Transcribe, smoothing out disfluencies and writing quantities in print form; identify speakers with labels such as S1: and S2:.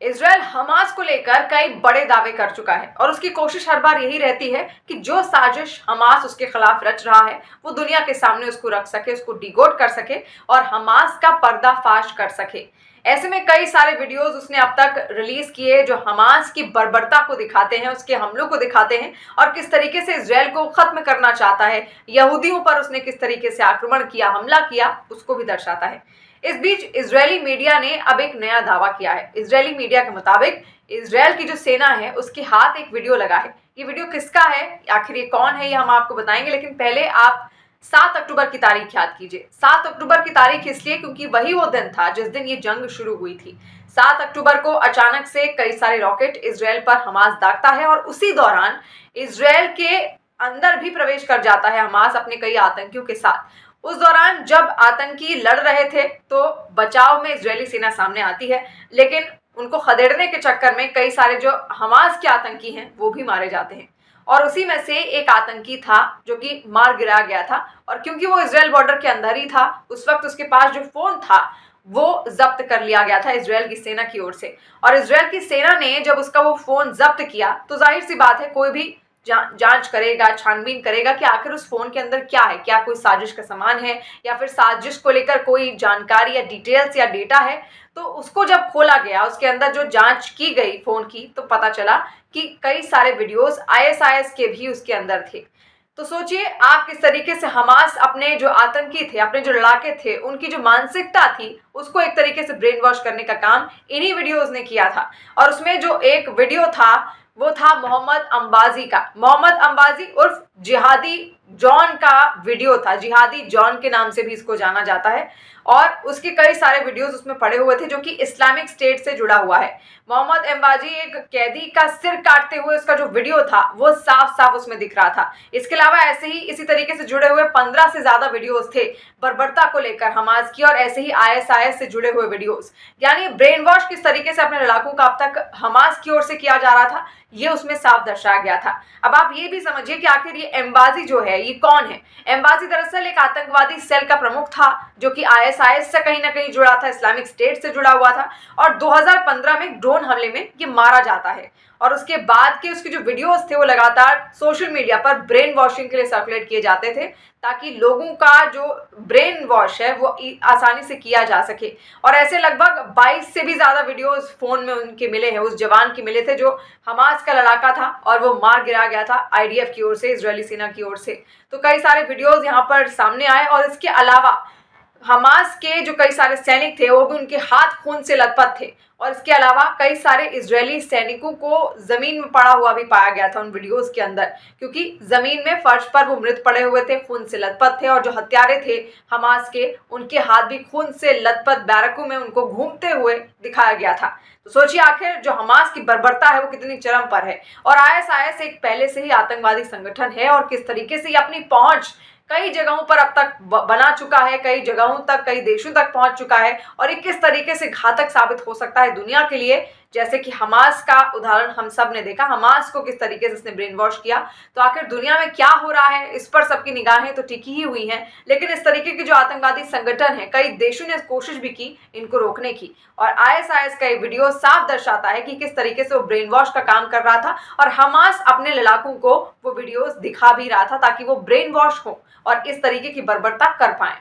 S1: Israel Hamas को लेकर कई बड़े दावे कर चुका है और उसकी कोशिश हर बार यही रहती है कि जो साजिश हमास उसके खिलाफ रच रहा है वो दुनिया के सामने उसको रख सके, उसको डिकोड कर सके और हमास का पर्दाफाश कर सके। ऐसे में कई सारे वीडियोस उसने अब तक रिलीज किए जो हमास की बर्बरता को दिखाते हैं, उसके हमलों को दिखाते हैं और किस तरीके से इजरायल को खत्म करना चाहता है। यहूदियों पर उसने किस तरीके से आक्रमण किया, हमला किया, उसको भी दर्शाता है। इस बीच इजरायली मीडिया ने अब एक नया दावा किया है। इजरायली मीडिया के मुताबिक इजरायल की जो सेना है उसके हाथ एक वीडियो लगा है। ये वीडियो किसका है, आखिर ये कौन है, ये हम आपको बताएंगे, लेकिन पहले आप 7 अक्टूबर की तारीख याद कीजिए। 7 अक्टूबर की तारीख इसलिए क्योंकि वही वो दिन था जिस दिन ये जंग शुरू हुई थी। 7 अक्टूबर को अचानक से कई सारे रॉकेट इजरायल पर हमास दागता है और उसी दौरान इजरायल के अंदर भी प्रवेश कर जाता है हमास अपने कई आतंकियों के साथ। उस दौरान जब आतंकी लड़ रहे थे तो बचाव में इजरायली सेना सामने आती है, लेकिन उनको खदेड़ने के चक्कर में कई सारे जो हमास के आतंकी हैं वो भी मारे जाते हैं और उसी में से एक आतंकी था जो कि मार गिरा गया था। और क्योंकि वो इजरायल बॉर्डर के अंदर ही था, उस वक्त उसके पास जो फोन था वो जब्त कर लिया गया था इजरायल की सेना की ओर से। और इजरायल की सेना ने जब उसका वो फोन जब्त किया तो जाहिर सी बात है कोई भी जांच करेगा, छानबीन करेगा कि आखिर उस फोन के अंदर क्या है, क्या कोई साजिश का सामान है या फिर साजिश को लेकर कोई जानकारी या डिटेल्स या डेटा है। तो उसको जब खोला गया, उसके अंदर जो जांच की गई फोन की, तो पता चला कि कई सारे वीडियोस आईएसआईएस के भी उसके अंदर थे। तो सोचिए आप किस तरीके से हमास अपने जो आतंकी थे, अपने जो लड़ाके थे, उनकी जो मानसिकता थी उसको एक तरीके से ब्रेन वॉश करने का काम इन्हीं वीडियोस ने किया था। और उसमें जो एक वीडियो था वो था मोहम्मद अंबाजी का। मोहम्मद अंबाजी उर्फ जिहादी जॉन का वीडियो था। जिहादी जॉन के नाम से भी इसको जाना जाता है और उसके कई सारे वीडियोस उसमें पड़े हुए थे जो कि इस्लामिक स्टेट से जुड़ा हुआ है। मोहम्मद अंबाजी एक कैदी का सिर काटते हुए उसका जो वीडियो था वो साफ साफ उसमें दिख रहा था। इसके अलावा ऐसे ही इसी तरीके से जुड़े हुए 15 से ज्यादा वीडियोस थे बर्बरता को लेकर हमास की, और ऐसे ही आईएसआईएस से जुड़े हुए वीडियोस। यानी ब्रेन वॉश किस तरीके से अपने लड़ाकों का अब तक हमास की ओर से किया जा रहा था ये उसमें साफ दर्शाया गया था। अब आप ये भी समझिए कि आखिर ये एम्बाजी जो है ये कौन है। एम्बाजी दरअसल एक आतंकवादी सेल का प्रमुख था जो कि आईएसआईएस से कहीं ना कहीं जुड़ा था, इस्लामिक स्टेट से जुड़ा हुआ था और 2015 में ड्रोन हमले में ये मारा जाता है। और उसके बाद के उसके जो वीडियोस थे वो लगातार सोशल मीडिया पर ब्रेन वॉशिंग के लिए सर्कुलेट किए जाते थे ताकि लोगों का जो ब्रेन वॉश है वो आसानी से किया जा सके। और ऐसे लगभग 22 से भी ज़्यादा वीडियोस फ़ोन में उनके मिले हैं, उस जवान के मिले थे जो हमास का लड़ाका था और वो मार गिरा गया था आईडीएफ की ओर से, इजरायली सेना की ओर से। तो कई सारे वीडियोस यहाँ पर सामने आए और इसके अलावा हमास के जो कई सारे सैनिक थे वो भी उनके हाथ खून से लथपथ थे और इसके अलावा कई सारे इजरायली सैनिकों को जमीन में पड़ा हुआ भी पाया गया था उन वीडियोस के अंदर, क्योंकि जमीन में फर्श पर वो मृत पड़े हुए थे, खून से लथपथ थे और जो हत्यारे थे हमास के उनके हाथ भी खून से लथपथ बैरकों में उनको घूमते हुए दिखाया गया था। तो सोचिए आखिर जो हमास की बर्बरता है वो कितनी चरम पर है। और आईएसआईएस एक पहले से ही आतंकवादी संगठन है और किस तरीके से ये अपनी पहुंच कई जगहों पर अब तक बना चुका है, कई जगहों तक, कई देशों तक पहुंच चुका है और ये किस तरीके से घातक साबित हो सकता है दुनिया के लिए। जैसे कि हमास का उदाहरण हम सब ने देखा, हमास को किस तरीके से इसने ब्रेन वॉश किया। तो आखिर दुनिया में क्या हो रहा है इस पर सबकी निगाहें तो टिकी ही हुई हैं, लेकिन इस तरीके के जो आतंकवादी संगठन है कई देशों ने कोशिश भी की इनको रोकने की। और आईएसआईएस का ये वीडियो साफ दर्शाता है कि किस तरीके से वो ब्रेन वॉश का काम कर रहा था और हमास अपने लड़ाकों को वो वीडियोस दिखा भी रहा था ताकि वो ब्रेन वॉश हो और इस तरीके की बर्बरता कर पाए।